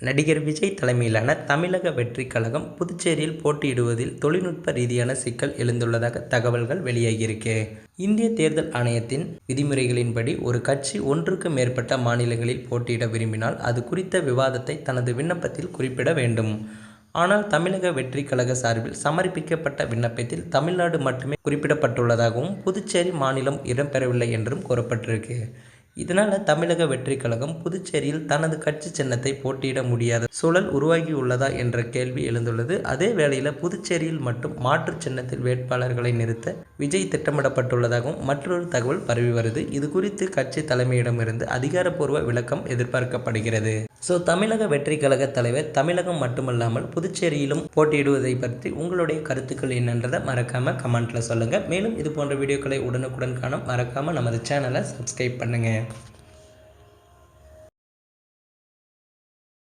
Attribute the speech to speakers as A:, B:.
A: நடிகர் விஜய் தலைமையிலான தமிழக வெற்றிக் கழகம் புதுச்சேரியில் போட்டியிடுவதில் தொழில்நுட்ப ரீதியான சிக்கல் எழுந்துள்ளதாக தகவல்கள் வெளியாகியிருக்கு. இந்திய தேர்தல் ஆணையத்தின் விதிமுறைகளின்படி ஒரு கட்சி ஒன்றுக்கு மேற்பட்ட மாநிலங்களில் போட்டியிட விரும்பினால் அது குறித்த விவாதத்தை தனது விண்ணப்பத்தில் குறிப்பிட வேண்டும். ஆனால் தமிழக வெற்றிக் கழக சார்பில் சமர்ப்பிக்கப்பட்ட விண்ணப்பத்தில் தமிழ்நாடு மட்டுமே குறிப்பிடப்பட்டுள்ளதாகவும் புதுச்சேரி மாநிலம் இடம்பெறவில்லை என்றும் கூறப்பட்டிருக்கு. இதனால் தமிழக வெற்றிக் கழகம் புதுச்சேரியில் தனது கட்சி சின்னத்தை போட்டியிட முடியாத சூழல் உருவாகியுள்ளதா என்ற கேள்வி எழுந்துள்ளது. அதே வேளையில் புதுச்சேரியில் மட்டும் மாற்று சின்னத்தில் வேட்பாளர்களை நிறுத்த விஜய் திட்டமிடப்பட்டுள்ளதாகவும் மற்றொரு தகவல் பரவி வருது. இது குறித்து கட்சி தலைமையிடமிருந்து அதிகாரப்பூர்வ விளக்கம் எதிர்பார்க்கப்படுகிறது. தமிழக வெற்றிக் கழக தலைவர் தமிழகம் மட்டுமல்லாமல் புதுச்சேரியிலும் போட்டியிடுவதை பற்றி உங்களுடைய கருத்துக்கள் என்னன்றதை மறக்காம கமெண்ட்ல சொல்லுங்க. மேலும் இது போன்ற வீடியோக்களை உடனுக்குடன் காண மறக்காம நமது சேனலை சப்ஸ்கிரைப் பண்ணுங்க.